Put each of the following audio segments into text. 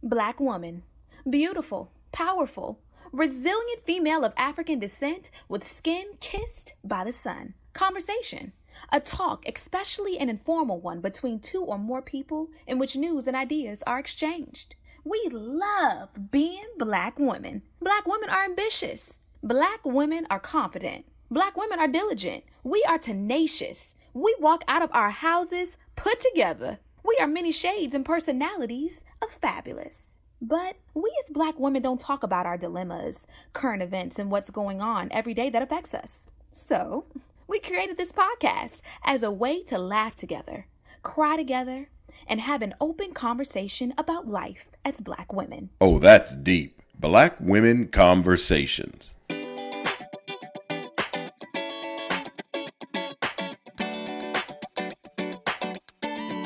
Black woman. Beautiful, powerful, resilient female of African descent with skin kissed by the sun. Conversation. A talk, especially an informal one between two or more people in which news and ideas are exchanged. We love being black women. Black women are ambitious. Black women are confident. Black women are diligent. We are tenacious. We walk out of our houses put together. We are many shades and personalities of fabulous. But we as black women don't talk about our dilemmas, current events, and what's going on every day that affects us. So, we created this podcast as a way to laugh together, cry together, and have an open conversation about life as black women. Oh, that's deep. Black Women Conversations.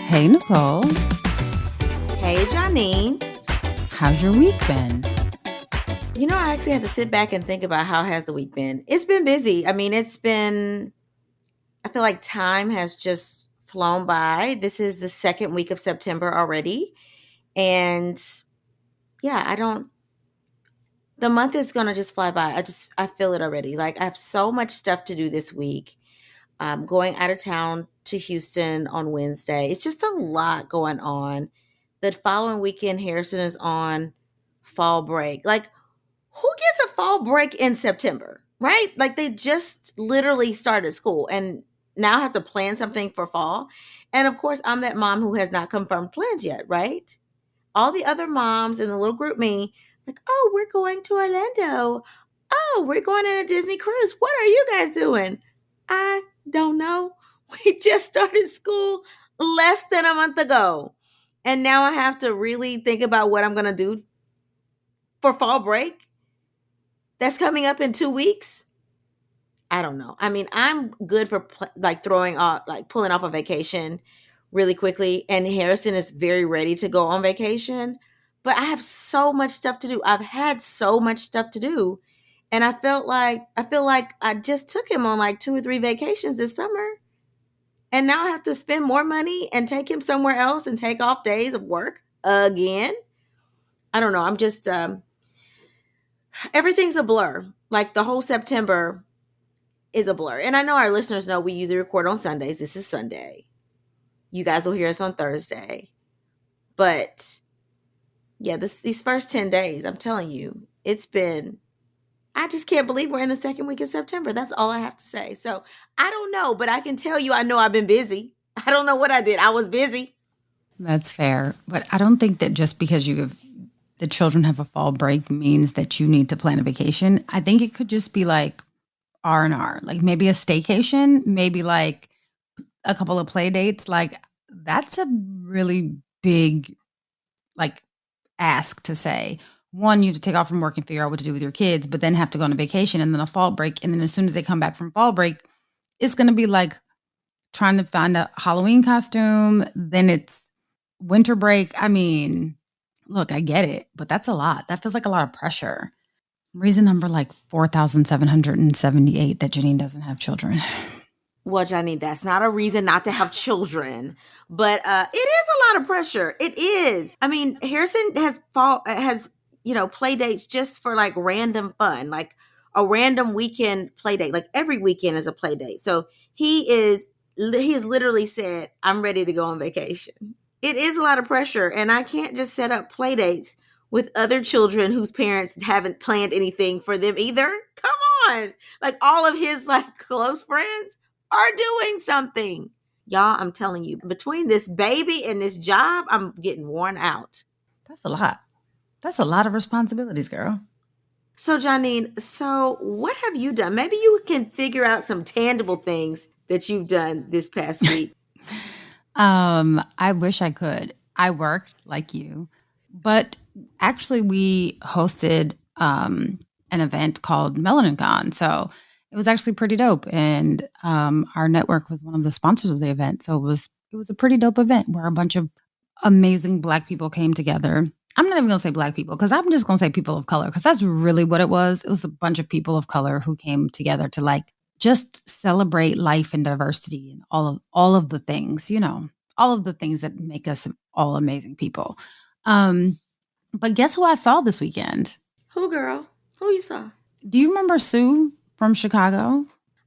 Hey, Nicole. Hey, Janine. How's your week been? You know, I actually have to sit back and think about how has the week been. It's been busy. I feel like time has just flown by. This is the second week of September already. And yeah, the month is going to just fly by. I feel it already. Like I have so much stuff to do this week. I'm going out of town to Houston on Wednesday. It's just a lot going on. The following weekend, Harrison is on fall break. Like, who gets a fall break in September, right? Like, they just literally started school and now have to plan something for fall. And of course, I'm that mom who has not confirmed plans yet, right? All the other moms in the little group me, like, oh, we're going to Orlando. Oh, we're going on a Disney cruise. What are you guys doing? I don't know. We just started school less than a month ago. And now I have to really think about what I'm going to do for fall break. That's coming up in 2 weeks. I don't know. I mean, I'm good for pulling off a vacation really quickly. And Harrison is very ready to go on vacation. But I have so much stuff to do. I've had so much stuff to do. And I feel like I just took him on like 2 or 3 vacations this summer. And now I have to spend more money and take him somewhere else and take off days of work again. I don't know. I'm just, everything's a blur. Like the whole September is a blur. And I know our listeners know we usually record on Sundays. This is Sunday. You guys will hear us on Thursday. But yeah, these first 10 days, I'm telling you, I just can't believe we're in the second week of September. That's all I have to say. So I don't know, but I can tell you I know I've been busy. I don't know what I did. I was busy. That's fair. But I don't think that just because the children have a fall break means that you need to plan a vacation. I think it could just be like R&R, like maybe a staycation, maybe like a couple of play dates. Like that's a really big like ask to say. One, you have to take off from work and figure out what to do with your kids, but then have to go on a vacation and then a fall break. And then as soon as they come back from fall break, it's going to be like trying to find a Halloween costume. Then it's winter break. I mean, look, I get it, but that's a lot. That feels like a lot of pressure. Reason number like 4,778 that Janine doesn't have children. Well, Janine, that's not a reason not to have children, but it is a lot of pressure. It is. I mean, Harrison has play dates just for like random fun, like a random weekend play date. Like every weekend is a play date. So he has literally said, I'm ready to go on vacation. It is a lot of pressure. And I can't just set up play dates with other children whose parents haven't planned anything for them either. Come on. Like all of his like close friends are doing something. Y'all, I'm telling you, between this baby and this job, I'm getting worn out. That's a lot. That's a lot of responsibilities, girl. So, Janine, what have you done? Maybe you can figure out some tangible things that you've done this past week. I wish I could. I worked like you, but actually we hosted an event called Melanated. So it was actually pretty dope. And our network was one of the sponsors of the event. So it was a pretty dope event where a bunch of amazing Black people came together. I'm not even going to say Black people because I'm just going to say people of color because that's really what it was. It was a bunch of people of color who came together to like just celebrate life and diversity and all of the things, all of the things that make us all amazing people. But guess who I saw this weekend? Who, girl? Who you saw? Do you remember Sue from Chicago?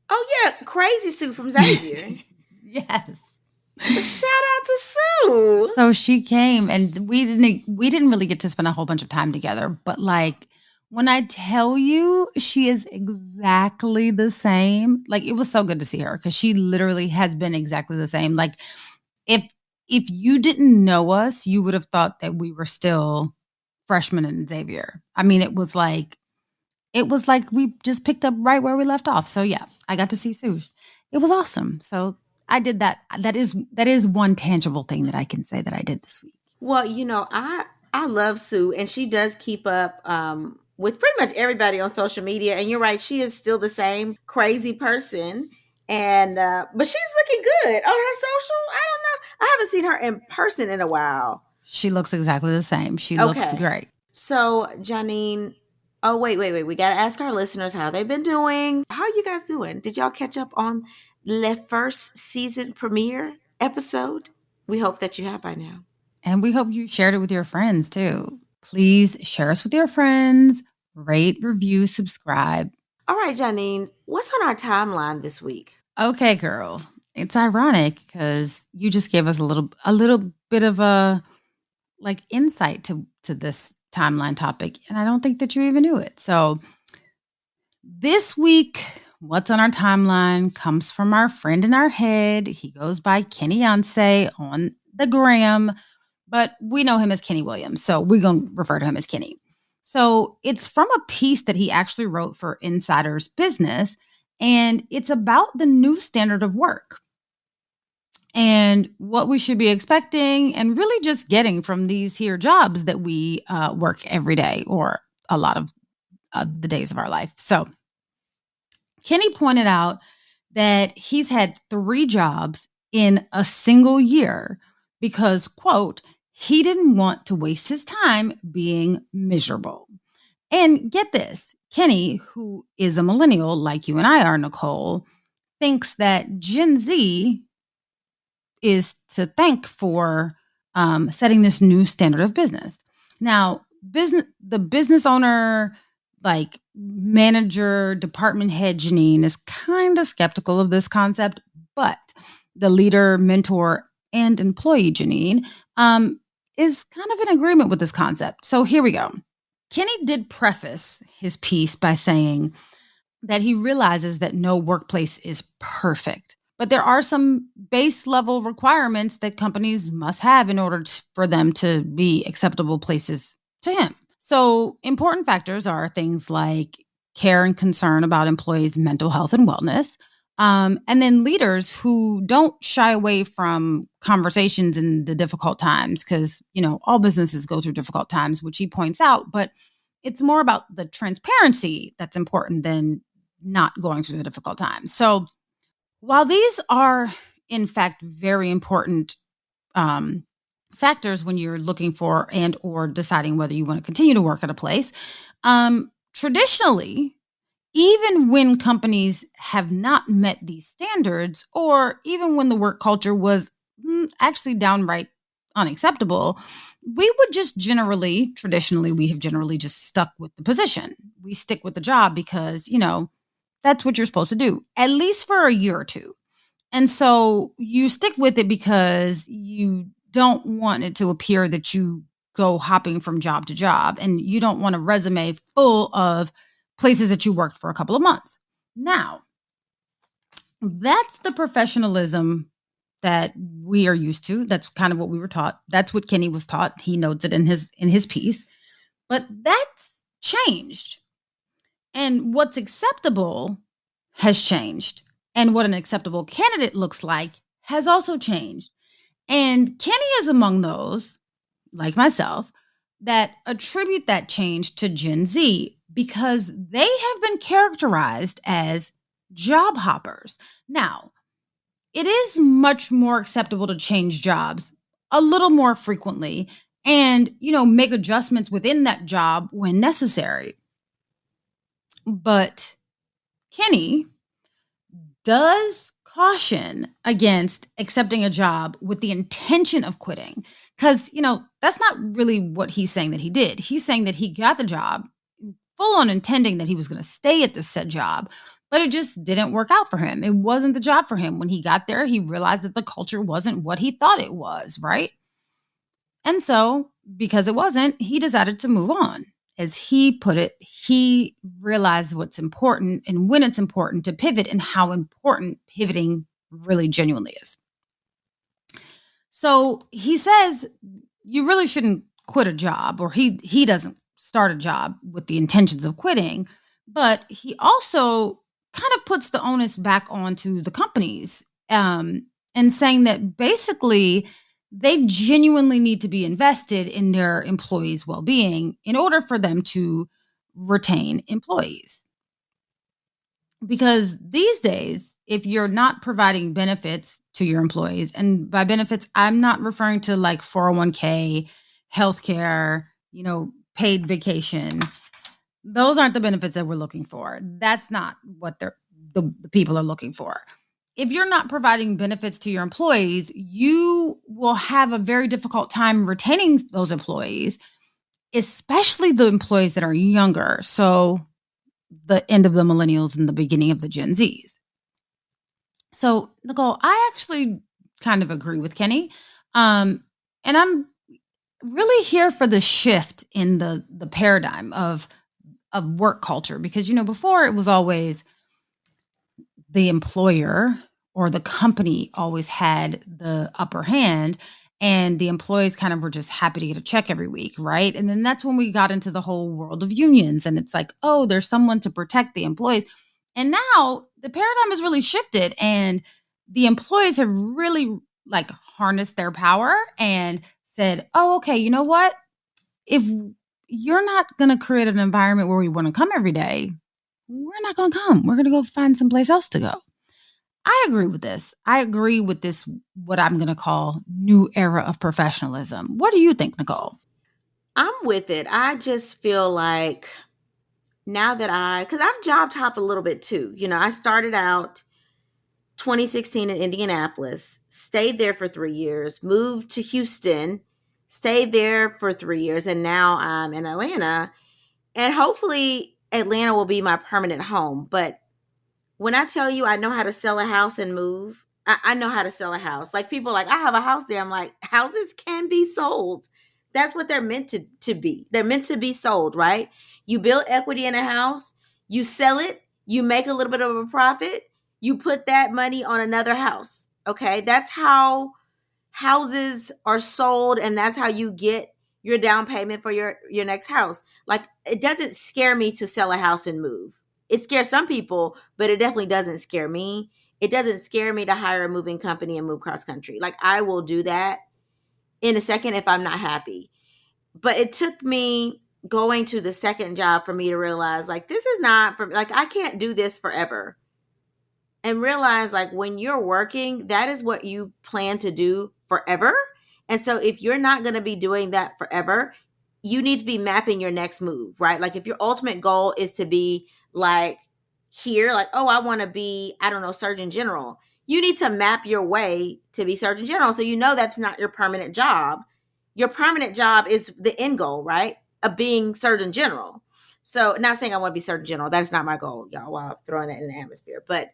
Oh, yeah. Crazy Sue from Xavier. Yes. Shout out to Sue. So she came, and we didn't really get to spend a whole bunch of time together. But like, when I tell you, she is exactly the same. Like, it was so good to see her because she literally has been exactly the same. Like, if you didn't know us, you would have thought that we were still freshmen in Xavier. I mean, it was like we just picked up right where we left off. So yeah, I got to see Sue. It was awesome. So I did that. That is one tangible thing that I can say that I did this week. Well, I love Sue, and she does keep up with pretty much everybody on social media. And you're right, she is still the same crazy person. And but she's looking good on her social. I don't know. I haven't seen her in person in a while. She looks exactly the same. She looks great. So, Janine, oh, wait. We got to ask our listeners how they've been doing. How are you guys doing? Did y'all catch up on the first season premiere episode? We hope that you have by now. And we hope you shared it with your friends too. Please share us with your friends, rate, review, subscribe. All right, Janine, what's on our timeline this week? Okay, girl. It's ironic because you just gave us a little bit of a like insight to this timeline topic, and I don't think that you even knew it. So this week, what's on our timeline comes from our friend in our head. He goes by Kenny Anse on the gram, but we know him as Kenny Williams, so we're going to refer to him as Kenny. So it's from a piece that he actually wrote for Insider's Business, and it's about the new standard of work and what we should be expecting and really just getting from these here jobs that we work every day or a lot of the days of our life. So Kenny pointed out that he's had 3 jobs in a single year because, quote, he didn't want to waste his time being miserable. And get this, Kenny, who is a millennial like you and I are, Nicole, thinks that Gen Z is to thank for setting this new standard of business. Now, the business owner, like manager, department head Janine is kind of skeptical of this concept, but the leader, mentor, and employee Janine is kind of in agreement with this concept. So here we go. Kenny did preface his piece by saying that he realizes that no workplace is perfect, but there are some base level requirements that companies must have in order for them to be acceptable places to him. So important factors are things like care and concern about employees' mental health and wellness. And then leaders who don't shy away from conversations in the difficult times, because, all businesses go through difficult times, which he points out, but it's more about the transparency that's important than not going through the difficult times. So while these are, in fact, very important factors when you're looking for and or deciding whether you want to continue to work at a place, traditionally, even when companies have not met these standards, or even when the work culture was actually downright unacceptable, we would just traditionally, we have generally just stuck with the position. We stick with the job because, that's what you're supposed to do, at least for a year or two. And so you stick with it because you don't want it to appear that you go hopping from job to job, and you don't want a resume full of places that you worked for a couple of months. Now, that's the professionalism that we are used to. That's kind of what we were taught. That's what Kenny was taught. He notes it in his piece. But that's changed. And what's acceptable has changed. And what an acceptable candidate looks like has also changed. And Kenny is among those, like myself, that attribute that change to Gen Z because they have been characterized as job hoppers. Now, it is much more acceptable to change jobs a little more frequently and, make adjustments within that job when necessary. But Kenny does caution against accepting a job with the intention of quitting. Because, that's not really what he's saying that he did. He's saying that he got the job full on intending that he was going to stay at this said job, but it just didn't work out for him. It wasn't the job for him. When he got there, he realized that the culture wasn't what he thought it was, right? And so, because it wasn't, he decided to move on. As he put it, he realized what's important and when it's important to pivot and how important pivoting really genuinely is. So he says you really shouldn't quit a job, or he doesn't start a job with the intentions of quitting, but he also kind of puts the onus back onto the companies, and saying that basically they genuinely need to be invested in their employees' well-being in order for them to retain employees. Because these days, if you're not providing benefits to your employees, and by benefits, I'm not referring to like 401k, healthcare, paid vacation. Those aren't the benefits that we're looking for. That's not what the people are looking for. If you're not providing benefits to your employees, you will have a very difficult time retaining those employees, especially the employees that are younger. So the end of the millennials and the beginning of the Gen Zs. So, Nicole, I actually kind of agree with Kenny. And I'm really here for the shift in the paradigm of work culture, because, before it was always the employer or the company always had the upper hand, and the employees kind of were just happy to get a check every week, right? And then that's when we got into the whole world of unions, and it's like, oh, there's someone to protect the employees. And now the paradigm has really shifted, and the employees have really like harnessed their power and said, oh, okay, you know what? If you're not going to create an environment where we want to come every day, we're not going to come. We're going to go find someplace else to go. I agree with this. I agree with this, what I'm going to call new era of professionalism. What do you think, Nicole? I'm with it. I just feel like now that because I've job hopped a little bit too. I started out 2016 in Indianapolis, stayed there for 3 years, moved to Houston, stayed there for 3 years, and now I'm in Atlanta. And hopefully Atlanta will be my permanent home. But when I tell you I know how to sell a house and move, I know how to sell a house. Like, people are like, I have a house there. I'm like, houses can be sold. That's what they're meant to be. They're meant to be sold, right? You build equity in a house, you sell it, you make a little bit of a profit, you put that money on another house. Okay. That's how houses are sold, and that's how you get your down payment for your next house. Like, it doesn't scare me to sell a house and move. It scares some people, but it definitely doesn't scare me. It doesn't scare me to hire a moving company and move cross country. Like, I will do that in a second if I'm not happy. But it took me going to the second job for me to realize, like, this is not for, like, I can't do this forever. And realize, like, when you're working, that is what you plan to do forever. And so if you're not going to be doing that forever, you need to be mapping your next move, right? Like, if your ultimate goal is to be like here, like, oh, I want to be, I don't know, Surgeon General, you need to map your way to be Surgeon General. So that's not your permanent job. Your permanent job is the end goal, right? Of being Surgeon General. So, not saying I want to be Surgeon General. That's not my goal, y'all, while I'm throwing that in the atmosphere. But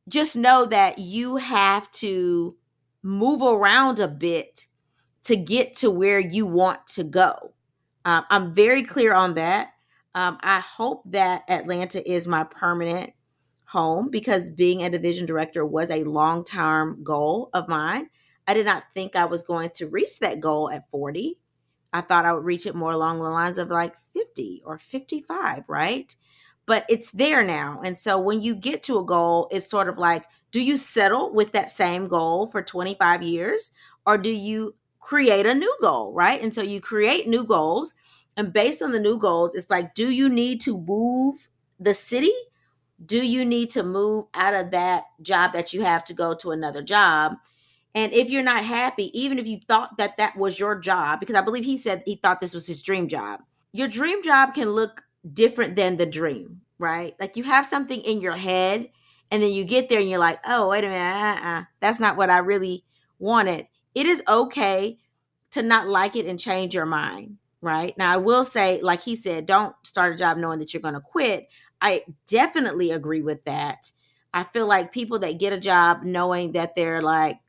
just know that you have to move around a bit to get to where you want to go. I'm very clear on that. I hope that Atlanta is my permanent home, because being a division director was a long-term goal of mine. I did not think I was going to reach that goal at 40. I thought I would reach it more along the lines of like 50 or 55, right? But it's there now. And so when you get to a goal, it's sort of like, do you settle with that same goal for 25 years, or do you create a new goal, right? And so you create new goals, and based on the new goals, it's like, do you need to move the city? Do you need to move out of that job that you have to go to another job? And if you're not happy, even if you thought that that was your job, because I believe he said he thought this was his dream job, your dream job can look different than the dream, right? Like, you have something in your head, and then you get there and you're like, oh, wait a minute, that's not what I really wanted. It is okay to not like it and change your mind, right? Now, I will say, like he said, don't start a job knowing that you're going to quit. I definitely agree with that. I feel like people that get a job knowing that they're like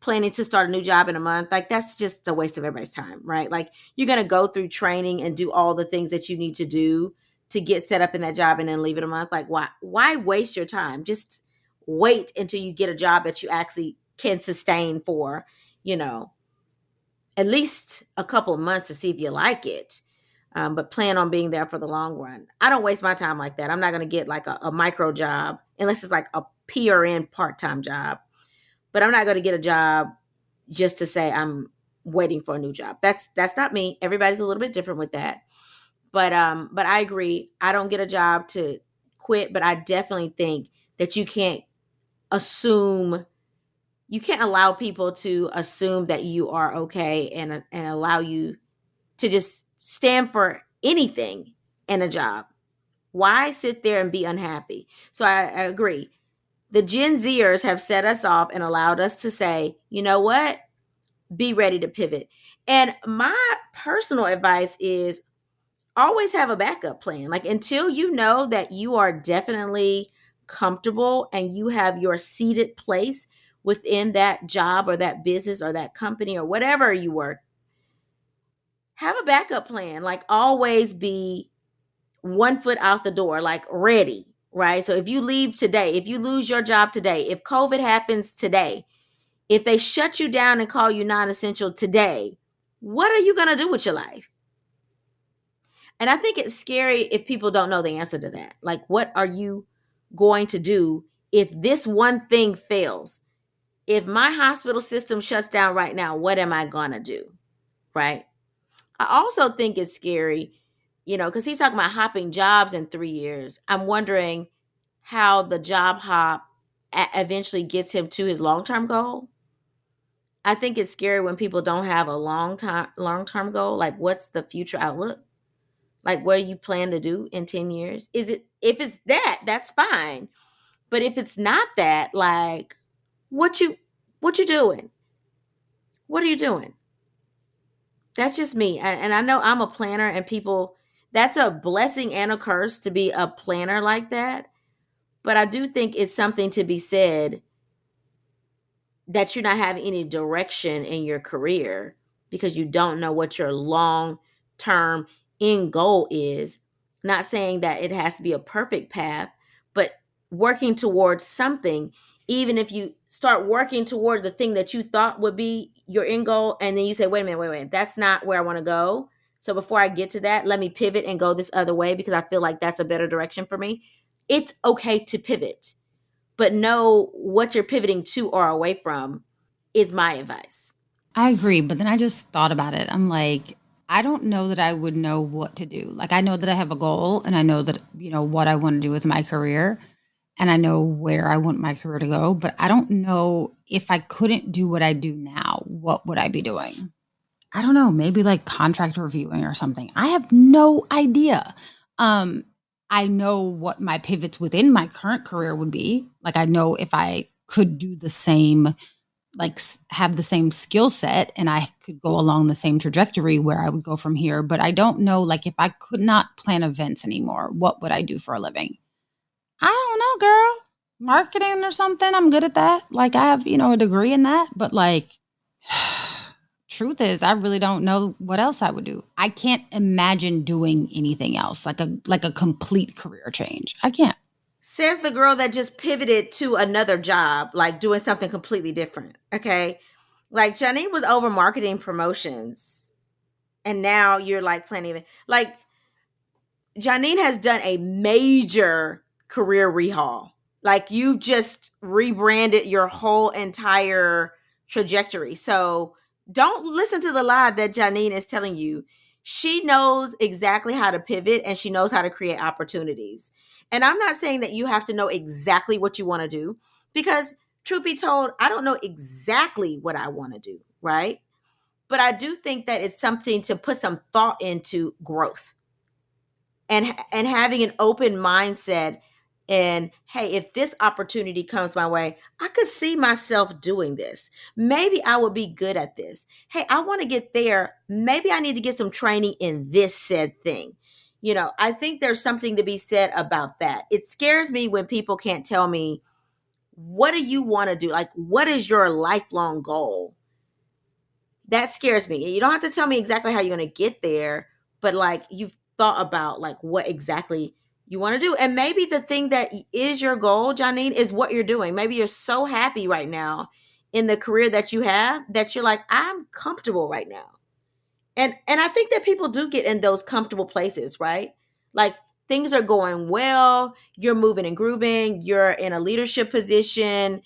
planning to start a new job in a month, like that's just a waste of everybody's time, right? Like you're going to go through training and do all the things that you need to do to get set up in that job and then leave it a month. Like why waste your time? Just wait until you get a job that you actually can sustain for, you know, at least a couple of months to see if you like it. But plan on being there for the long run. I don't waste my time like that. I'm not going to get like a micro job unless it's like a PRN part-time job. But I'm not going to get a job just to say I'm waiting for a new job. That's not me. Everybody's a little bit different with that. But I agree. I don't get a job to quit, but I definitely think that you can't allow people to assume that you are okay and allow you to just stand for anything in a job. Why sit there and be unhappy? So I agree. The Gen Zers have set us off and allowed us to say, you know what? Be ready to pivot. And my personal advice is always have a backup plan. Like until you know that you are definitely comfortable and you have your seated place within that job or that business or that company or whatever you work, have a backup plan. Like always be 1 foot out the door, like ready, right? So if you leave today, if you lose your job today, if COVID happens today, if they shut you down and call you non-essential today, what are you going to do with your life? And I think it's scary if people don't know the answer to that. Like, what are you going to do if this one thing fails? If my hospital system shuts down right now, what am I going to do? Right? I also think it's scary, because he's talking about hopping jobs in 3 years. I'm wondering how the job hop eventually gets him to his long-term goal. I think it's scary when people don't have a long-term goal. Like, what's the future outlook? Like, what do you plan to do in 10 years? If it's that, that's fine. But if it's not that, like, what you doing? What are you doing? That's just me. And I know I'm a planner and people, that's a blessing and a curse to be a planner like that. But I do think it's something to be said that you're not having any direction in your career because you don't know what your long-term end goal is. Not saying that it has to be a perfect path, but working towards something, even if you start working toward the thing that you thought would be your end goal, and then you say, wait a minute, that's not where I want to go. So before I get to that, let me pivot and go this other way because I feel like that's a better direction for me. It's okay to pivot, but know what you're pivoting to or away from is my advice. I agree, but then I just thought about it. I'm like, I don't know that I would know what to do. Like, I know that I have a goal and I know that, what I want to do with my career and I know where I want my career to go, but I don't know if I couldn't do what I do now, what would I be doing? I don't know, maybe like contract reviewing or something. I have no idea. I know what my pivots within my current career would be. Like, I know if I could do the same, like have the same skill set and I could go along the same trajectory where I would go from here. But I don't know, like if I could not plan events anymore, what would I do for a living? I don't know, girl. Marketing or something. I'm good at that. Like I have, a degree in that. But like, truth is, I really don't know what else I would do. I can't imagine doing anything else, like a complete career change. I can't. Says the girl that just pivoted to another job, like doing something completely different. Okay. Like Janine was over marketing promotions and now you're like planning it. Like Janine has done a major career rehaul. Like you just rebranded your whole entire trajectory. So don't listen to the lie that Janine is telling you. She knows exactly how to pivot and she knows how to create opportunities. And I'm not saying that you have to know exactly what you want to do because truth be told, I don't know exactly what I want to do, right? But I do think that it's something to put some thought into growth and having an open mindset And hey, if this opportunity comes my way, I could see myself doing this. Maybe I would be good at this. Hey, I want to get there. Maybe I need to get some training in this said thing. I think there's something to be said about that. It scares me when people can't tell me, what do you want to do? Like, what is your lifelong goal? That scares me. You don't have to tell me exactly how you're going to get there, but like, you've thought about like what exactly you want to do. And maybe the thing that is your goal, Janine, is what you're doing. Maybe you're so happy right now in the career that you have that you're like, I'm comfortable right now. And I think that people do get in those comfortable places, right? Like, things are going well, you're moving and grooving, you're in a leadership position,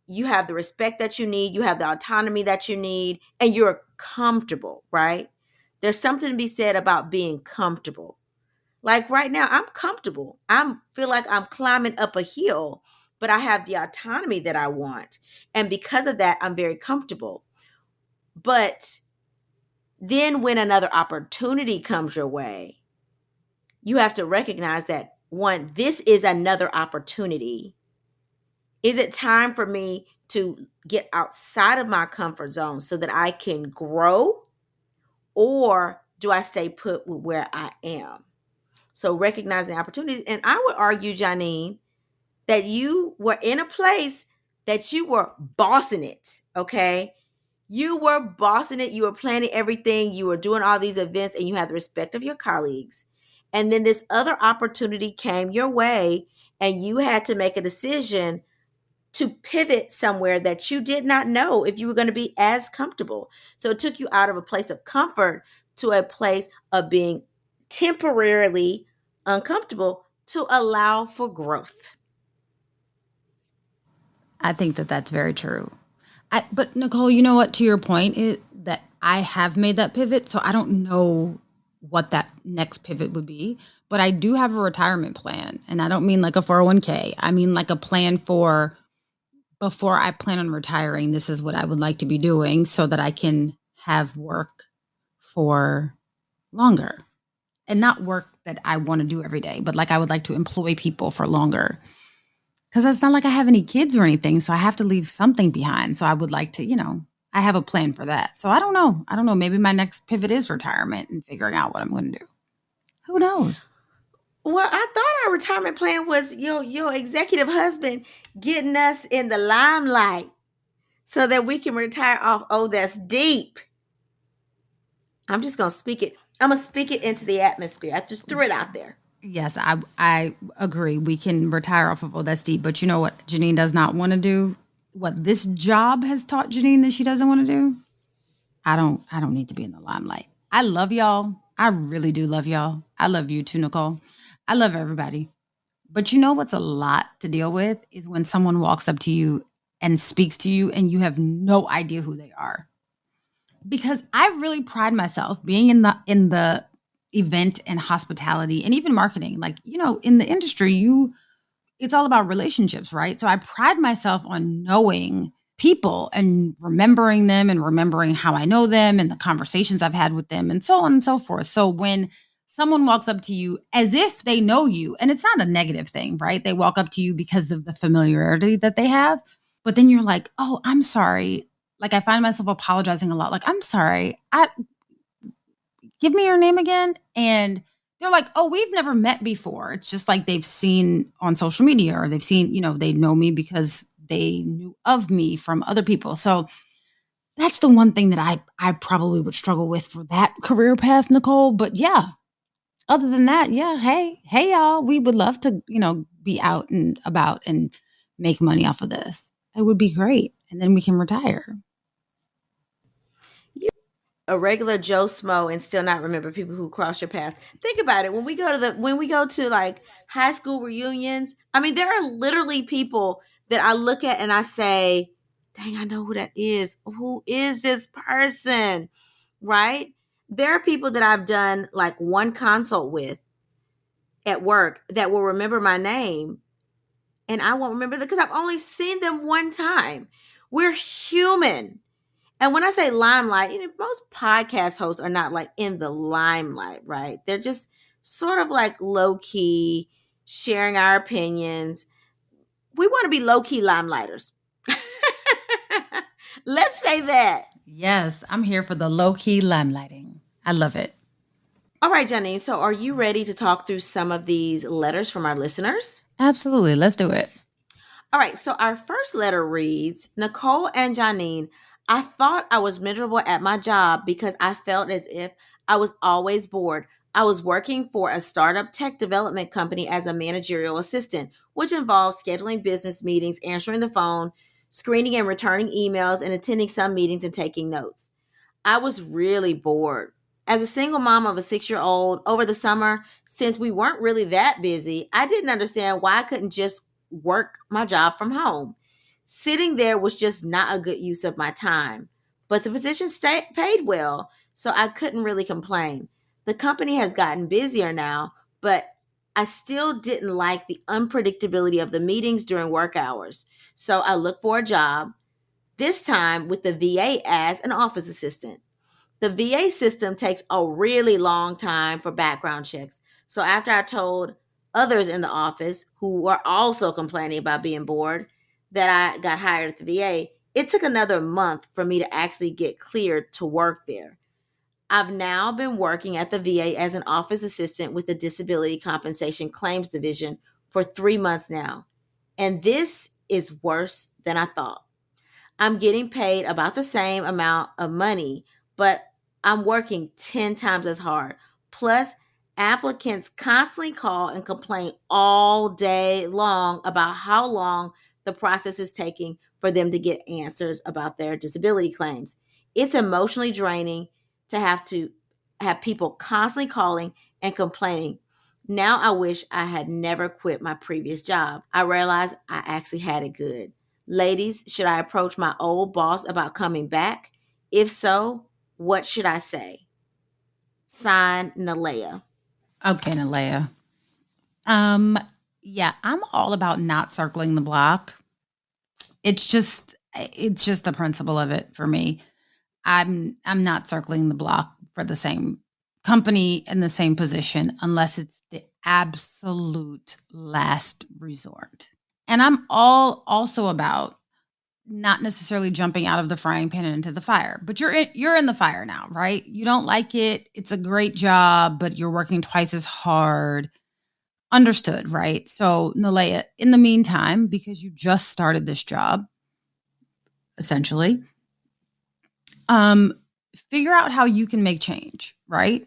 you have the respect that you need, you have the autonomy that you need, and you're comfortable, right? There's something to be said about being comfortable. Like right now, I'm comfortable. I feel like I'm climbing up a hill, but I have the autonomy that I want. And because of that, I'm very comfortable. But then when another opportunity comes your way, you have to recognize that, one, this is another opportunity. Is it time for me to get outside of my comfort zone so that I can grow? Or do I stay put with where I am? So recognizing opportunities. And I would argue, Janine, that you were in a place that you were bossing it, okay? You were bossing it. You were planning everything. You were doing all these events and you had the respect of your colleagues. And then this other opportunity came your way and you had to make a decision to pivot somewhere that you did not know if you were going to be as comfortable. So it took you out of a place of comfort to a place of being temporarily uncomfortable to allow for growth. I think that that's very true. But Nicole, you know what? To your point, that I have made that pivot, so I don't know what that next pivot would be. But I do have a retirement plan, and I don't mean like a 401k. I mean like a plan for before I plan on retiring. This is what I would like to be doing so that I can have work for longer, and not work that I want to do every day, but like I would like to employ people for longer. Because it's not like I have any kids or anything. So I have to leave something behind. So I would like to, I have a plan for that. So I don't know. Maybe my next pivot is retirement and figuring out what I'm going to do. Who knows? Well, I thought our retirement plan was your executive husband getting us in the limelight so that we can retire off. Oh, that's deep. I'm just going to speak it. I'm going to speak it into the atmosphere. I just threw it out there. Yes, I agree. We can retire off of that's deep. But you know what Janine does not want to do? What this job has taught Janine that she doesn't want to do? I don't need to be in the limelight. I love y'all. I really do love y'all. I love you too, Nicole. I love everybody. But you know what's a lot to deal with is when someone walks up to you and speaks to you and you have no idea who they are. Because I really pride myself being in the event and hospitality and even marketing. Like, in the industry, it's all about relationships, right? So I pride myself on knowing people and remembering them and remembering how I know them and the conversations I've had with them and so on and so forth. So when someone walks up to you as if they know you, and it's not a negative thing, right? They walk up to you because of the familiarity that they have, but then you're like, oh, I'm sorry. Like I find myself apologizing a lot. Like, I'm sorry. Give me your name again. And they're like, oh, we've never met before. It's just like they've seen on social media or they've seen, they know me because they knew of me from other people. So that's the one thing that I probably would struggle with for that career path, Nicole. But yeah, other than that, yeah, hey, y'all, we would love to, be out and about and make money off of this. It would be great. And then we can retire. A regular Joe Smo and still not remember people who cross your path. Think about it. When we go to like high school reunions, I mean, there are literally people that I look at and I say, dang, I know who that is. Who is this person? Right? There are people that I've done like one consult with at work that will remember my name and I won't remember them because I've only seen them one time. We're human. And when I say limelight, most podcast hosts are not like in the limelight, right? They're just sort of like low key. sharing our opinions. We want to be low-key limelighters. Let's say that. Yes, I'm here for the low-key limelighting. I love it. All right, Janine. So are you ready to talk through some of these letters from our listeners? Absolutely. Let's do it. All right. So our first letter reads, Nicole and Janine, I thought I was miserable at my job because I felt as if I was always bored. I was working for a startup tech development company as a managerial assistant, which involves scheduling business meetings, answering the phone, screening and returning emails, and attending some meetings and taking notes. I was really bored. As a single mom of a 6-year-old over the summer, since we weren't really that busy, I didn't understand why I couldn't just work my job from home. Sitting there was just not a good use of my time. But the position paid well, so I couldn't really complain. The company has gotten busier now, but I still didn't like the unpredictability of the meetings during work hours. So I looked for a job, this time with the VA as an office assistant. The VA system takes a really long time for background checks. So after I told others in the office who were also complaining about being bored that I got hired at the VA, it took another month for me to actually get cleared to work there. I've now been working at the VA as an office assistant with the Disability Compensation Claims Division for 3 months now. And this is worse than I thought. I'm getting paid about the same amount of money, but I'm working 10 times as hard. Plus, applicants constantly call and complain all day long about how long the process is taking for them to get answers about their disability claims. It's emotionally draining to have people constantly calling and complaining. Now I wish I had never quit my previous job. I realized I actually had it good. Ladies, should I approach my old boss about coming back? If so, what should I say? Signed, Nalea. Okay, Nalea. Um, yeah, I'm all about not circling the block. It's just the principle of it for me. I'm not circling the block for the same company in the same position unless it's the absolute last resort. And I'm all also about not necessarily jumping out of the frying pan and into the fire, but you're in the fire now, right? You don't like it. It's a great job, but you're working twice as hard. Understood, right? So, Nalea, in the meantime, because you just started this job, essentially, um, figure out how you can make change, right?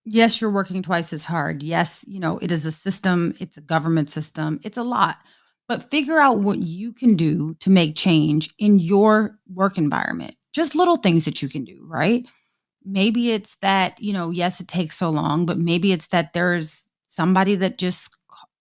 Yes, you're working twice as hard. Yes, it is a system, it's a government system, it's a lot. But figure out what you can do to make change in your work environment. Just little things that you can do, right? Maybe it's that, yes, it takes so long, but maybe it's that there's somebody that just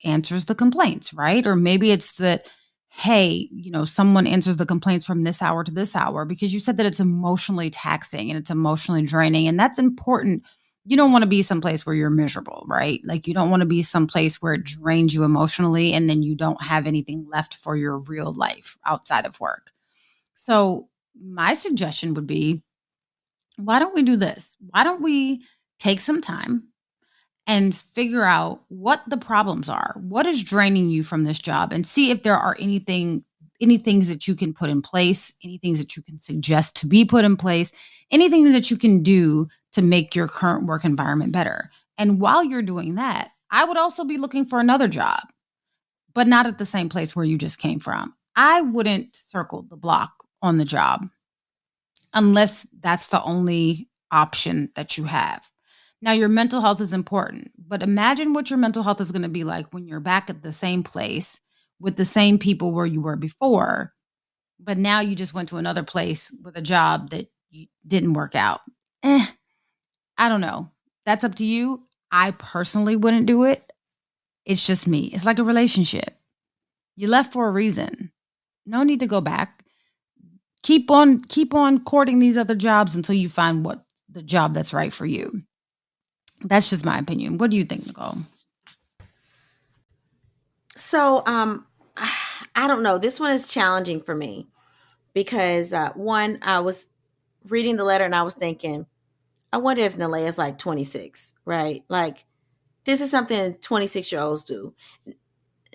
answers the complaints, right? Or maybe it's that, hey, someone answers the complaints from this hour to this hour, because you said that it's emotionally taxing and it's emotionally draining. And that's important. You don't want to be someplace where you're miserable, right? Like you don't want to be someplace where it drains you emotionally and then you don't have anything left for your real life outside of work. So my suggestion would be, why don't we do this? Why don't we take some time and figure out what the problems are? What is draining you from this job, and see if there are any things that you can put in place, any things that you can suggest to be put in place, anything that you can do to make your current work environment better. And while you're doing that, I would also be looking for another job, but not at the same place where you just came from. I wouldn't circle the block on the job unless that's the only option that you have. Now, your mental health is important, but imagine what your mental health is going to be like when you're back at the same place with the same people where you were before, but now you just went to another place with a job that didn't work out. I don't know. That's up to you. I personally wouldn't do it. It's just me. It's like a relationship. You left for a reason. No need to go back. Keep on courting these other jobs until you find what the job that's right for you. That's just my opinion. What do you think, Nicole? So, I don't know. This one is challenging for me because one, I was reading the letter and I was thinking, I wonder if Nalea is like 26, right? Like This is something 26-year-olds do.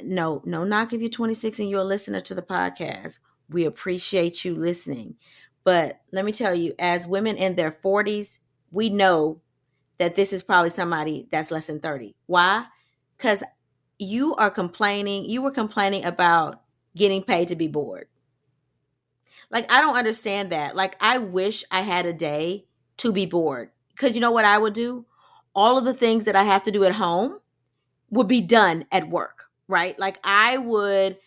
No knock if you're 26 and you're a listener to the podcast. We appreciate you listening. But let me tell you, as women in their 40s, we know that this is probably somebody that's less than 30. Why? Because you were complaining about getting paid to be bored. Like, I don't understand that. Like, I wish I had a day to be bored. Because you know what I would do? All of the things that I have to do at home would be done at work, right? Like, I would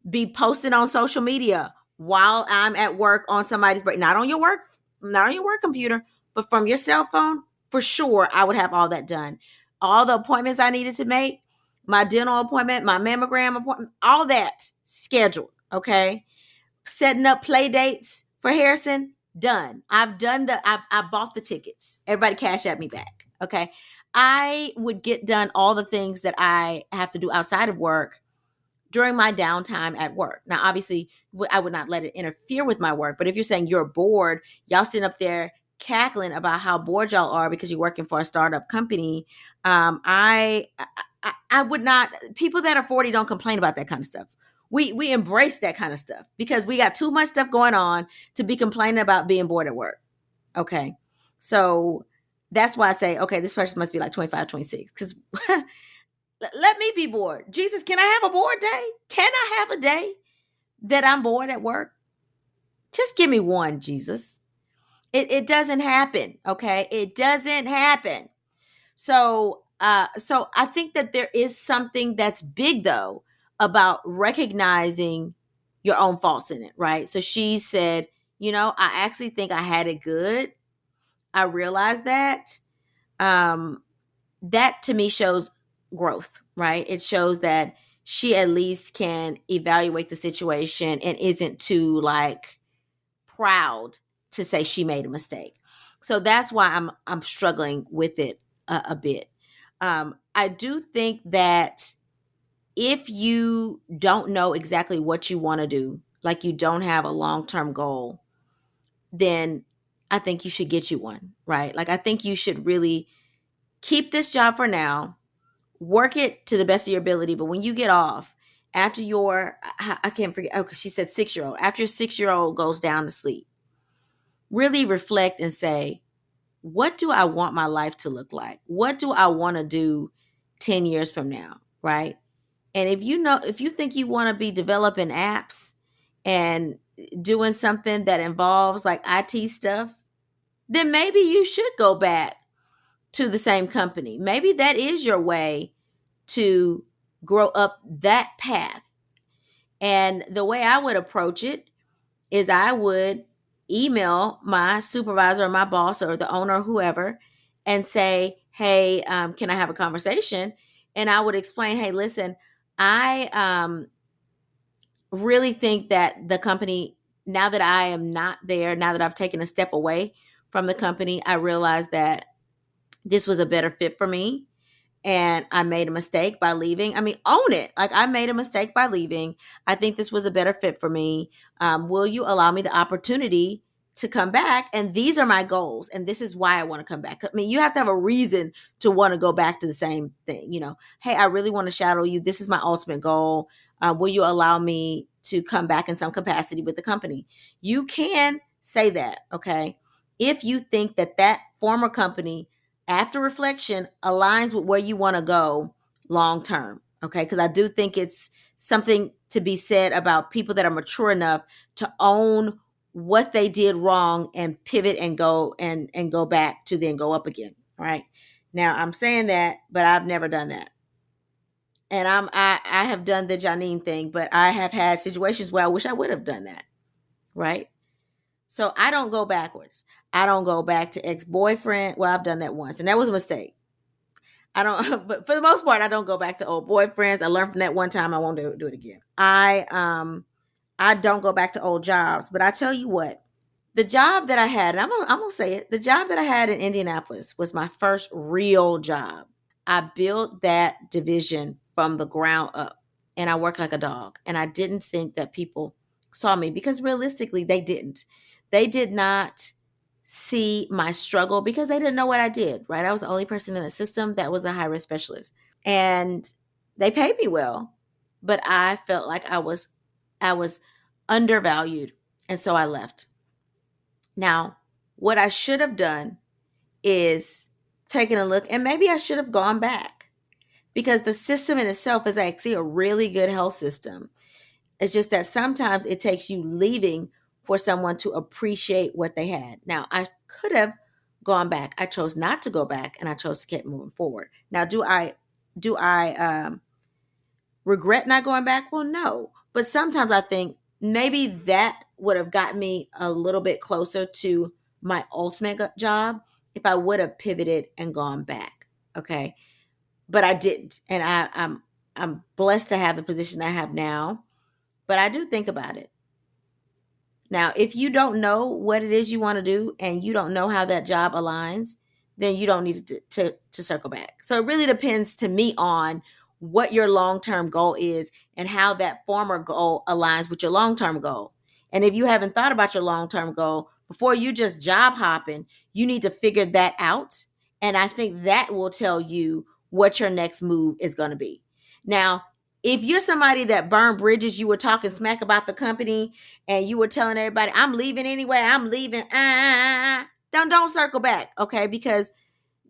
be posting on social media while I'm at work on somebody's break. Not on your work computer, but from your cell phone. For sure, I would have all that done. All the appointments I needed to make, my dental appointment, my mammogram appointment, all that scheduled, okay? Setting up play dates for Harrison, done. I bought the tickets. Everybody cash at me back. Okay. I would get done all the things that I have to do outside of work during my downtime at work. Now, obviously, I would not let it interfere with my work. But if you're saying you're bored, y'all sitting up there cackling about how bored y'all are because you're working for a startup company, I would not. People that are 40 don't complain about that kind of stuff. We embrace that kind of stuff because we got too much stuff going on to be complaining about being bored at work. Okay. So that's why I say, okay, this person must be like 25, 26. Because let me be bored. Jesus, can I have a bored day? Can I have a day that I'm bored at work? Just give me one, Jesus. It doesn't happen. Okay. It doesn't happen. So I think that there is something that's big though about recognizing your own faults in it, right? So she said, I actually think I had it good. I realized that. That to me shows growth, right? It shows that she at least can evaluate the situation and isn't too like proud to say she made a mistake. So that's why I'm struggling with it a bit. I do think that if you don't know exactly what you want to do, like you don't have a long-term goal, then I think you should get you one, right? Like I think you should really keep this job for now, work it to the best of your ability. But when you get off, after I can't forget, because she said 6-year-old, after your 6-year-old goes down to sleep, really reflect and say, what do I want my life to look like? What do I want to do 10 years from now, right? And if you think you want to be developing apps and doing something that involves like IT stuff, then maybe you should go back to the same company. Maybe that is your way to grow up that path. And the way I would approach it is I would email my supervisor or my boss or the owner or whoever and say, hey, can I have a conversation? And I would explain, hey, listen, I really think that the company, now that I am not there, now that I've taken a step away from the company, I realized that this was a better fit for me. And I made a mistake by leaving. I mean, own it. Like I made a mistake by leaving. I think this was a better fit for me. Will you allow me the opportunity to come back? And these are my goals. And this is why I want to come back. I mean, you have to have a reason to want to go back to the same thing. Hey, I really want to shadow you. This is my ultimate goal. Will you allow me to come back in some capacity with the company? You can say that, okay? If you think that former company, after reflection, aligns with where you want to go long term. Okay. Because I do think it's something to be said about people that are mature enough to own what they did wrong and pivot and go back to then go up again. All right. Now I'm saying that, but I've never done that. And I have done the Janine thing, but I have had situations where I wish I would have done that. Right. So I don't go backwards. I don't go back to ex-boyfriend. Well, I've done that once and that was a mistake. But for the most part, I don't go back to old boyfriends. I learned from that one time. I won't do it again. I don't go back to old jobs, but I tell you what, the job that I had, and I'm going to say it, the job that I had in Indianapolis was my first real job. I built that division from the ground up and I worked like a dog. And I didn't think that people saw me because realistically they didn't. They did not see my struggle because they didn't know what I did, right? I was the only person in the system that was a high risk specialist. And they paid me well, but I felt like I was undervalued. And so I left. Now, what I should have done is taken a look, and maybe I should have gone back, because the system in itself is actually a really good health system. It's just that sometimes it takes you leaving for someone to appreciate what they had. Now, I could have gone back. I chose not to go back, and I chose to keep moving forward. Now, do I regret not going back? Well, no. But sometimes I think maybe that would have got me a little bit closer to my ultimate job if I would have pivoted and gone back. Okay. But I didn't. And I'm blessed to have the position I have now. But I do think about it. Now, if you don't know what it is you want to do and you don't know how that job aligns, then you don't need to circle back. So it really depends to me on what your long-term goal is and how that former goal aligns with your long-term goal. And if you haven't thought about your long-term goal, before you just job hopping, you need to figure that out. And I think that will tell you what your next move is going to be. Now, if you're somebody that burned bridges, you were talking smack about the company and you were telling everybody, I'm leaving anyway, I'm leaving, don't circle back, okay? Because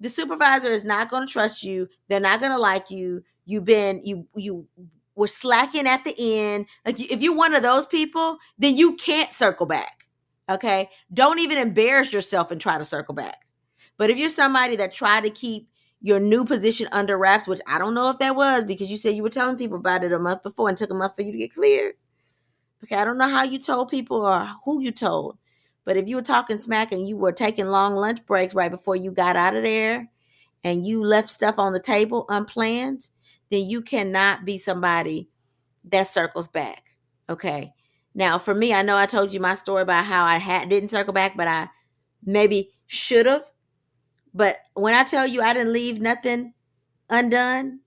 the supervisor is not going to trust you. They're not going to like you. You were slacking at the end. Like, if you're one of those people, then you can't circle back, okay? Don't even embarrass yourself and try to circle back. But if you're somebody that tried to keep your new position under wraps, which I don't know if that was, because you said you were telling people about it a month before and took a month for you to get cleared. Okay, I don't know how you told people or who you told, but if you were talking smack and you were taking long lunch breaks right before you got out of there and you left stuff on the table unplanned, then you cannot be somebody that circles back. Okay. Now, for me, I know I told you my story about how I didn't circle back, but I maybe should have. But when I tell you I didn't leave nothing undone,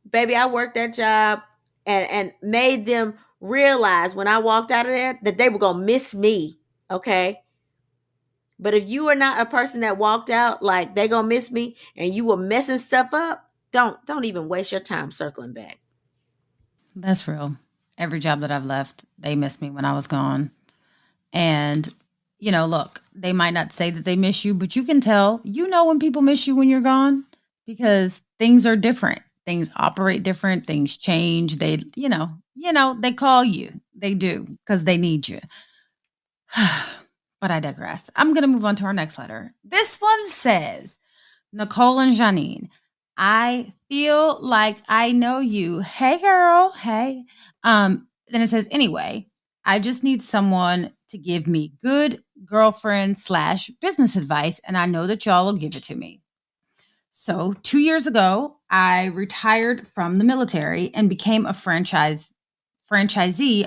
baby, I worked that job and made them realize when I walked out of there that they were going to miss me. Okay. But if you are not a person that walked out like they going to miss me and you were messing stuff up, don't even waste your time circling back. That's real. Every job that I've left, they missed me when I was gone. And, look, they might not say that they miss you, but you can tell, when people miss you when you're gone, because things are different. Things operate different. Things change. They, they call you. They do because they need you. But I digress. I'm going to move on to our next letter. This one says, Nicole and Janine, I feel like I know you. Hey, girl. Hey. Then it says, anyway, I just need someone to give me good girlfriend / business advice, and I know that y'all will give it to me. So 2 years ago, I retired from the military and became a franchisee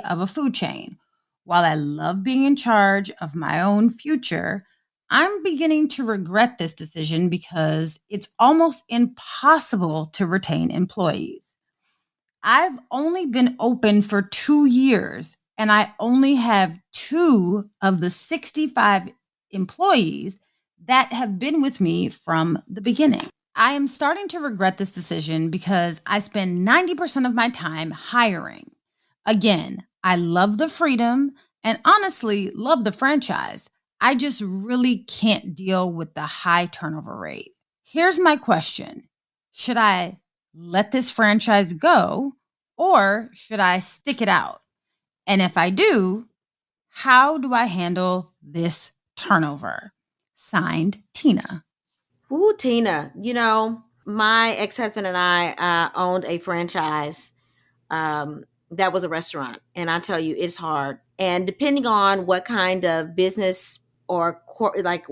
of a food chain. While I love being in charge of my own future, I'm beginning to regret this decision because it's almost impossible to retain employees. I've only been open for 2 years, and I only have 2 of the 65 employees that have been with me from the beginning. I am starting to regret this decision because I spend 90% of my time hiring. Again, I love the freedom and honestly love the franchise. I just really can't deal with the high turnover rate. Here's my question. Should I let this franchise go, or should I stick it out? And if I do, how do I handle this turnover? Signed, Tina. Ooh, Tina, my ex-husband and I owned a franchise that was a restaurant. And I tell you, it's hard. And depending on what kind of business or like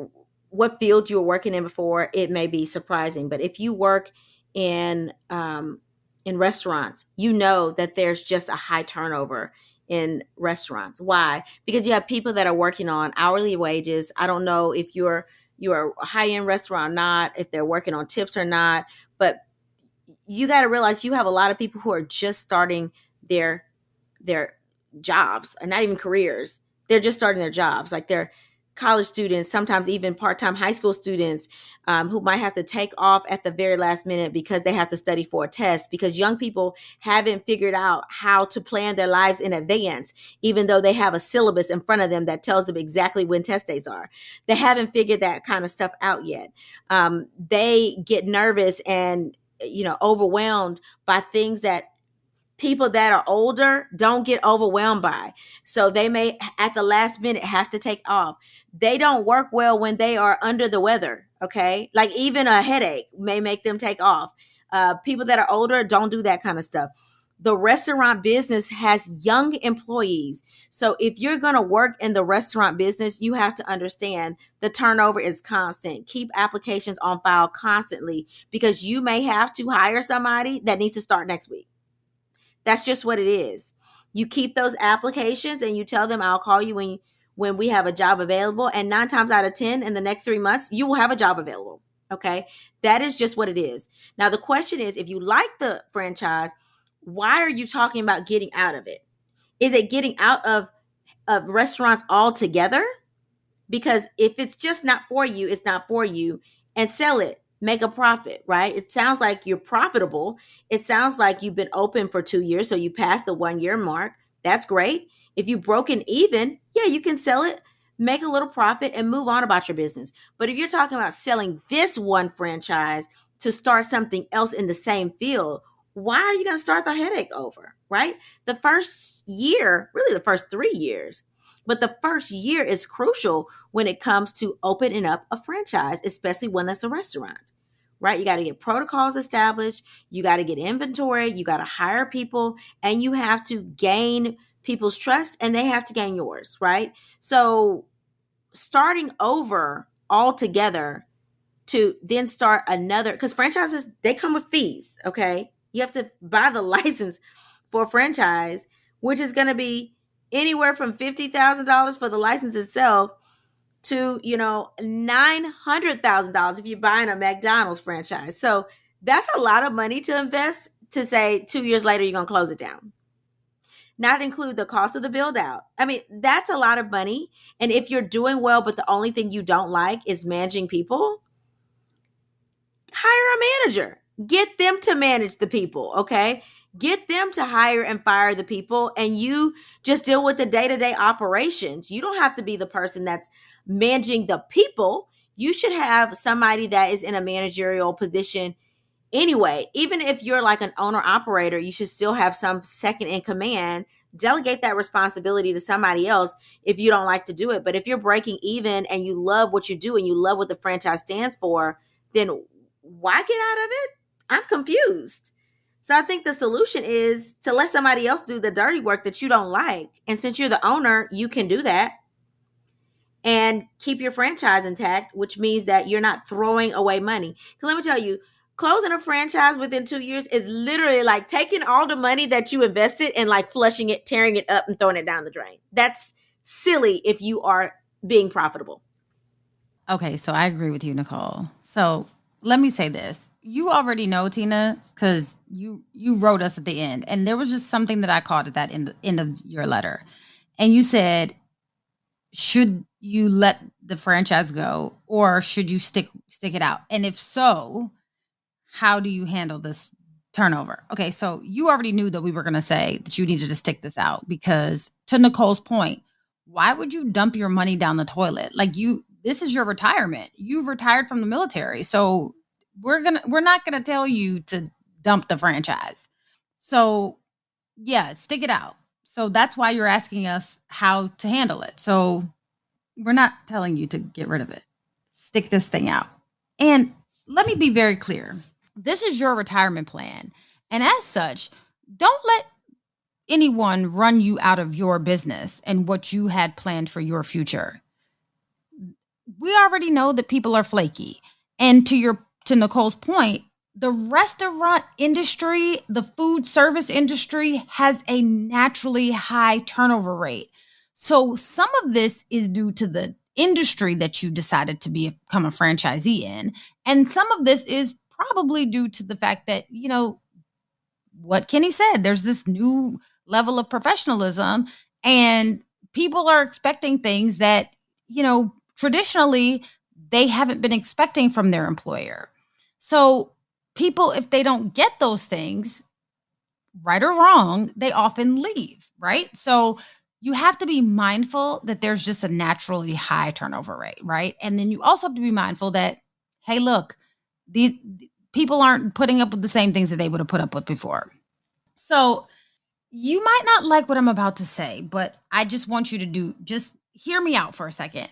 what field you were working in before, it may be surprising. But if you work in restaurants, you know that there's just a high turnover in restaurants. Why? Because you have people that are working on hourly wages. I don't know if you're a high-end restaurant or not, if they're working on tips or not, but you got to realize you have a lot of people who are just starting their jobs, and not even careers. They're just starting their jobs. Like they're college students, sometimes even part-time high school students who might have to take off at the very last minute because they have to study for a test, because young people haven't figured out how to plan their lives in advance, even though they have a syllabus in front of them that tells them exactly when test dates are. They haven't figured that kind of stuff out yet. They get nervous and, overwhelmed by things that people that are older don't get overwhelmed by. So they may at the last minute have to take off. They don't work well when they are under the weather. Okay. Like even a headache may make them take off. People that are older don't do that kind of stuff. The restaurant business has young employees. So if you're going to work in the restaurant business, you have to understand the turnover is constant. Keep applications on file constantly, because you may have to hire somebody that needs to start next week. That's just what it is. You keep those applications and you tell them, I'll call you when we have a job available. And 9 times out of 10 in the next 3 months, you will have a job available. Okay. That is just what it is. Now, the question is, if you like the franchise, why are you talking about getting out of it? Is it getting out of restaurants altogether? Because if it's just not for you, it's not for you, and sell it. Make a profit, right? It sounds like you're profitable. It sounds like you've been open for 2 years, so you passed the 1 year mark. That's great. If you've broken even, yeah, you can sell it, make a little profit, and move on about your business. But if you're talking about selling this one franchise to start something else in the same field, why are you going to start the headache over, right? The first year, really the first 3 years, but the first year is crucial when it comes to opening up a franchise, especially one that's a restaurant, right? You got to get protocols established. You got to get inventory. You got to hire people, and you have to gain people's trust, and they have to gain yours, right? So starting over altogether to then start another, because franchises, they come with fees, okay? You have to buy the license for a franchise, which is going to be anywhere from $50,000 for the license itself to, $900,000 if you're buying a McDonald's franchise. So that's a lot of money to invest to say 2 years later, you're going to close it down. Not include the cost of the build out. I mean, that's a lot of money. And if you're doing well, but the only thing you don't like is managing people, hire a manager. Get them to manage the people, okay? Get them to hire and fire the people, and you just deal with the day-to-day operations. You don't have to be the person that's managing the people. You should have somebody that is in a managerial position anyway. Even if you're like an owner operator, you should still have some second in command. Delegate that responsibility to somebody else if you don't like to do it. But if you're breaking even and you love what you do and you love what the franchise stands for, then why get out of it? I'm confused. So I think the solution is to let somebody else do the dirty work that you don't like. And since you're the owner, you can do that and keep your franchise intact, which means that you're not throwing away money. Because let me tell you, closing a franchise within 2 years is literally like taking all the money that you invested and like flushing it, tearing it up, and throwing it down the drain. That's silly if you are being profitable. Okay, so I agree with you, Nicole. So let me say this. You already know, Tina, because you wrote us at the end. And there was just something that I caught at that end of your letter. And you said, should you let the franchise go, or should you stick it out? And if so, how do you handle this turnover? Okay, so you already knew that we were going to say that you needed to stick this out, because to Nicole's point, why would you dump your money down the toilet? Like this is your retirement. You've retired from the military. So we're not going to tell you to dump the franchise. So yeah, stick it out. So that's why you're asking us how to handle it. So we're not telling you to get rid of it. Stick this thing out. And let me be very clear. This is your retirement plan. And as such, don't let anyone run you out of your business and what you had planned for your future. We already know that people are flaky. And to Nicole's point, the restaurant industry, the food service industry has a naturally high turnover rate. So some of this is due to the industry that you decided to become a franchisee in. And some of this is probably due to the fact that, what Kenny said, there's this new level of professionalism and people are expecting things that, traditionally they haven't been expecting from their employer. So people, if they don't get those things, right or wrong, they often leave, right? So you have to be mindful that there's just a naturally high turnover rate, right? And then you also have to be mindful that, hey, look, these people aren't putting up with the same things that they would have put up with before. So you might not like what I'm about to say, but I just want you to just hear me out for a second.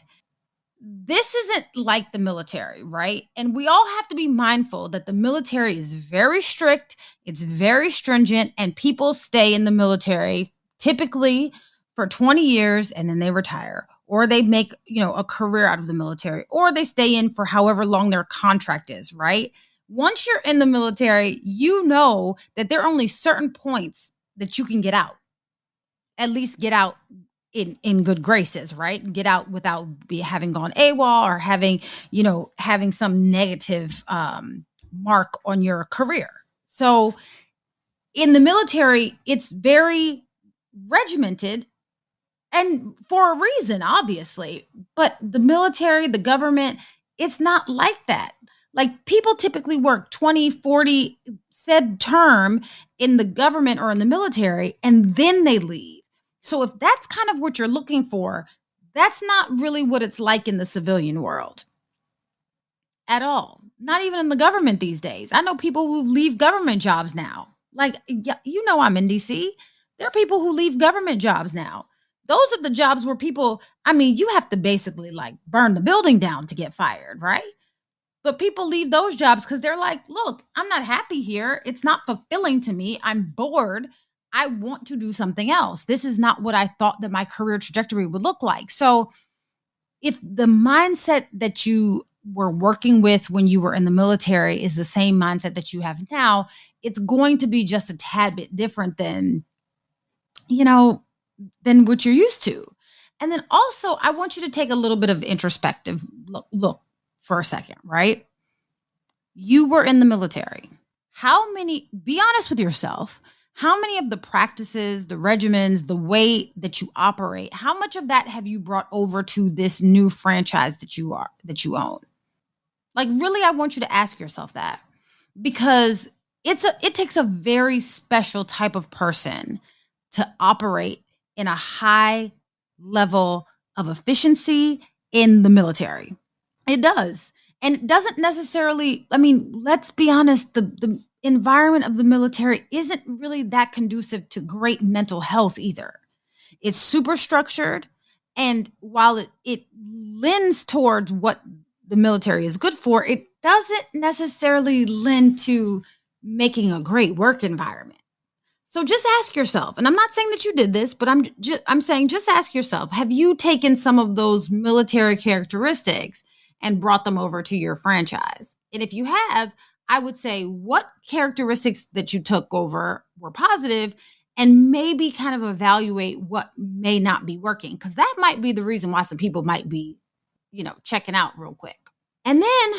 This isn't like the military, right? And we all have to be mindful that the military is very strict, it's very stringent, and people stay in the military typically for 20 years and then they retire, or they make, a career out of the military, or they stay in for however long their contract is, right? Once you're in the military, you know that there are only certain points that you can get out. At least get out in good graces, right? Get out without having gone AWOL or having some negative mark on your career. So in the military, it's very regimented, and for a reason, obviously. But the military, the government, it's not like that. Like, people typically work 20, 40 said term in the government or in the military, and then they leave. So if that's kind of what you're looking for, that's not really what it's like in the civilian world at all. Not even in the government these days. I know people who leave government jobs now. Like, yeah, I'm in DC. There are people who leave government jobs now. Those are the jobs where people, you have to basically like burn the building down to get fired, right? But people leave those jobs because they're like, look, I'm not happy here. It's not fulfilling to me. I'm bored. I want to do something else. This is not what I thought that my career trajectory would look like. So if the mindset that you were working with when you were in the military is the same mindset that you have now, it's going to be just a tad bit different than what you're used to. And then also, I want you to take a little bit of introspective look for a second, right? You were in the military. Be honest with yourself, how many of the practices, the regimens, the way that you operate, how much of that have you brought over to this new franchise that you own? Like, really, I want you to ask yourself that, because it takes a very special type of person to operate in a high level of efficiency in the military. It does. And it doesn't necessarily, let's be honest, the environment of the military isn't really that conducive to great mental health either. It's super structured. And while it lends towards what the military is good for, it doesn't necessarily lend to making a great work environment. So just ask yourself, and I'm not saying that you did this, but I'm saying just ask yourself, have you taken some of those military characteristics and brought them over to your franchise? And if you have, I would say what characteristics that you took over were positive, and maybe kind of evaluate what may not be working, because that might be the reason why some people might be, checking out real quick. And then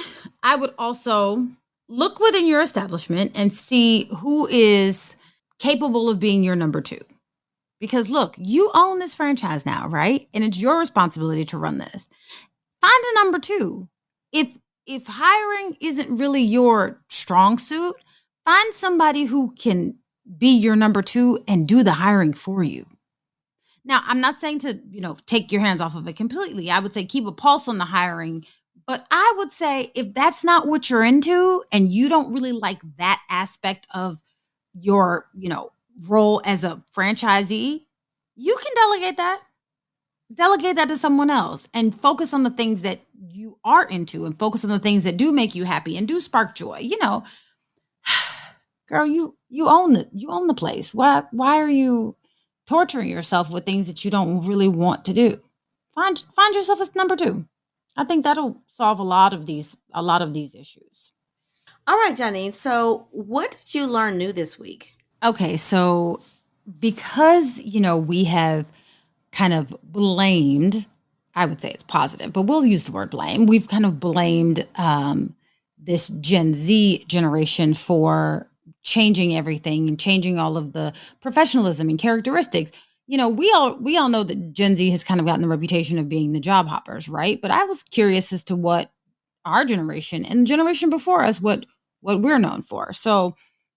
I would also look within your establishment and see who is capable of being your number two. Because look, you own this franchise now, right? And it's your responsibility to run this. Find a number two. If hiring isn't really your strong suit, find somebody who can be your number two and do the hiring for you. Now, I'm not saying to, take your hands off of it completely. I would say keep a pulse on the hiring. But I would say if that's not what you're into and you don't really like that aspect of your, role as a franchisee, you can delegate that. Delegate that to someone else and focus on the things that you are into and focus on the things that do make you happy and do spark joy. Girl, you own the place. Why are you torturing yourself with things that you don't really want to do? Find yourself as number two. I think that'll solve a lot of these issues. All right, Janine. So what did you learn new this week? Okay, so because, we have kind of blamed, I would say it's positive, but we'll use the word blame. We've kind of blamed this Gen Z generation for changing everything and changing all of the professionalism and characteristics. we all know that Gen Z has kind of gotten the reputation of being the job hoppers, right? But I was curious as to what our generation and the generation before us, what we're known for. So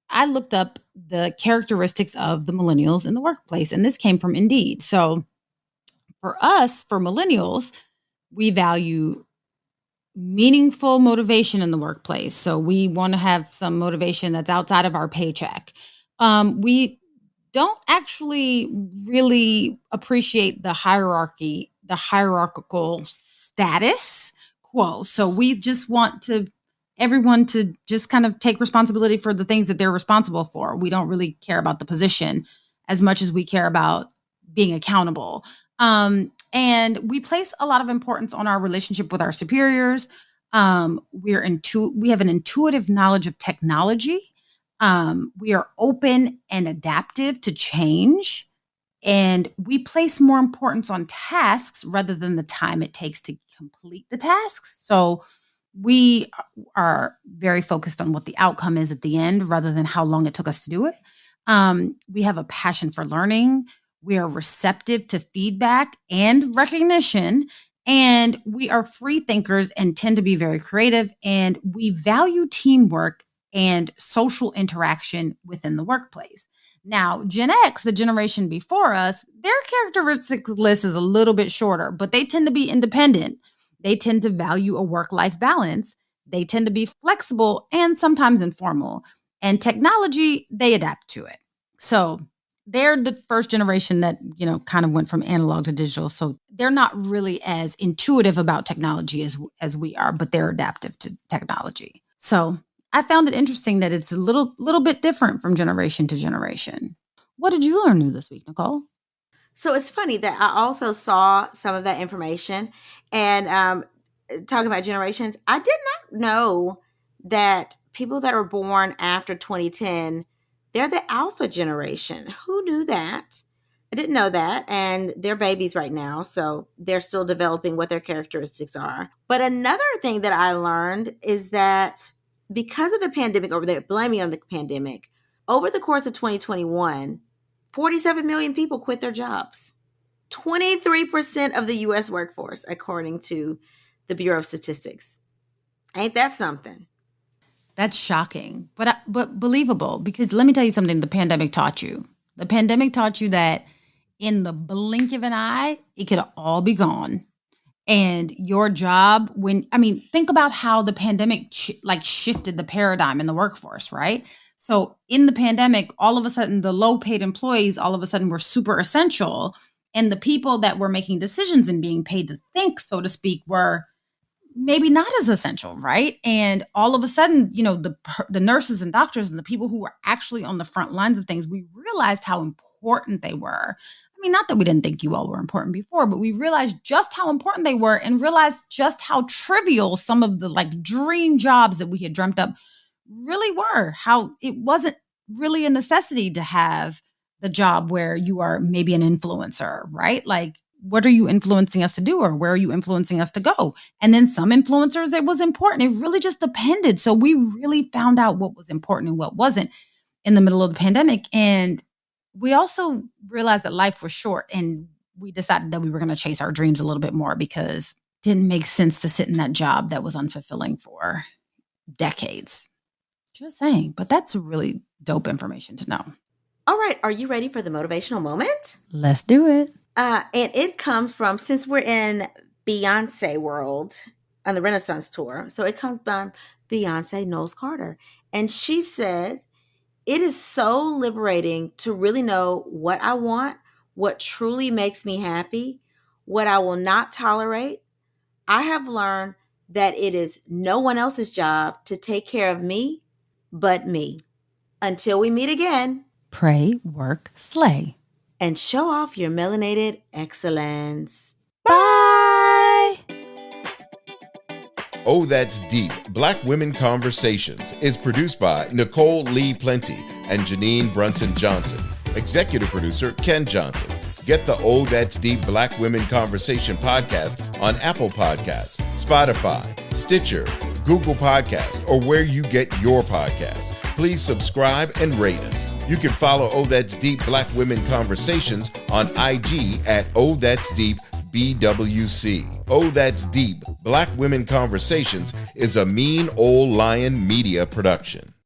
I looked up the characteristics of the millennials in the workplace, and this came from Indeed. So for us, for millennials, we value meaningful motivation in the workplace. So we want to have some motivation that's outside of our paycheck. We don't actually really appreciate the hierarchical status quo. So we just want everyone to just kind of take responsibility for the things that they're responsible for. We don't really care about the position as much as we care about being accountable. And we place a lot of importance on our relationship with our superiors. We have an intuitive knowledge of technology. We are open and adaptive to change. And we place more importance on tasks rather than the time it takes to complete the tasks. So we are very focused on what the outcome is at the end rather than how long it took us to do it. We have a passion for learning. We are receptive to feedback and recognition. And we are free thinkers and tend to be very creative. And we value teamwork and social interaction within the workplace. Now, Gen X, the generation before us, their characteristic list is a little bit shorter, but they tend to be independent. They tend to value a work-life balance. They tend to be flexible and sometimes informal. And technology, they adapt to it. So they're the first generation that, kind of went from analog to digital. So they're not really as intuitive about technology as we are, but they're adaptive to technology. So I found it interesting that it's a little bit different from generation to generation. What did you learn new this week, Nicole? So it's funny that I also saw some of that information, and talking about generations, I did not know that people that are born after 2010, they're the alpha generation. Who knew that? I didn't know that. And they're babies right now, so they're still developing what their characteristics are. But another thing that I learned is that because of the pandemic, or they're blaming on the pandemic, over the course of 2021, 47 million people quit their jobs. 23% of the U.S. workforce, according to the Bureau of Statistics. Ain't that something? That's shocking, but believable, because let me tell you something the pandemic taught you. The pandemic taught you that in the blink of an eye, it could all be gone. And your job, think about how the pandemic shifted the paradigm in the workforce, right? So in the pandemic, all of a sudden, the low paid employees all of a sudden were super essential. And the people that were making decisions and being paid to think, so to speak, were maybe not as essential, right? And all of a sudden, the nurses and doctors and the people who were actually on the front lines of things, we realized how important they were. Not that we didn't think you all were important before, but we realized just how important they were and realized just how trivial some of the dream jobs that we had dreamt up really were, how it wasn't really a necessity to have the job where you are maybe an influencer, right? What are you influencing us to do, or where are you influencing us to go? And then some influencers, it was important. It really just depended. So we really found out what was important and what wasn't in the middle of the pandemic. And we also realized that life was short, and we decided that we were going to chase our dreams a little bit more because it didn't make sense to sit in that job that was unfulfilling for decades. Just saying, but that's really dope information to know. All right. Are you ready for the motivational moment? Let's do it. And it comes from, since we're in Beyonce world on the Renaissance tour, so it comes from Beyonce Knowles Carter. And she said, "It is so liberating to really know what I want, what truly makes me happy, what I will not tolerate. I have learned that it is no one else's job to take care of me but me. Until we meet again, pray, work, slay, and show off your melanated excellence." Bye! Oh, That's Deep, Black Women Conversations is produced by Nicole Lee Plenty and Janine Brunson Johnson. Executive producer, Ken Johnson. Get the Oh, That's Deep Black Women Conversation podcast on Apple Podcasts, Spotify, Stitcher, Google Podcasts, or where you get your podcasts. Please subscribe and rate us. You can follow Oh That's Deep Black Women Conversations on IG at Oh That's Deep BWC. Oh That's Deep Black Women Conversations is a Mean Old Lion Media production.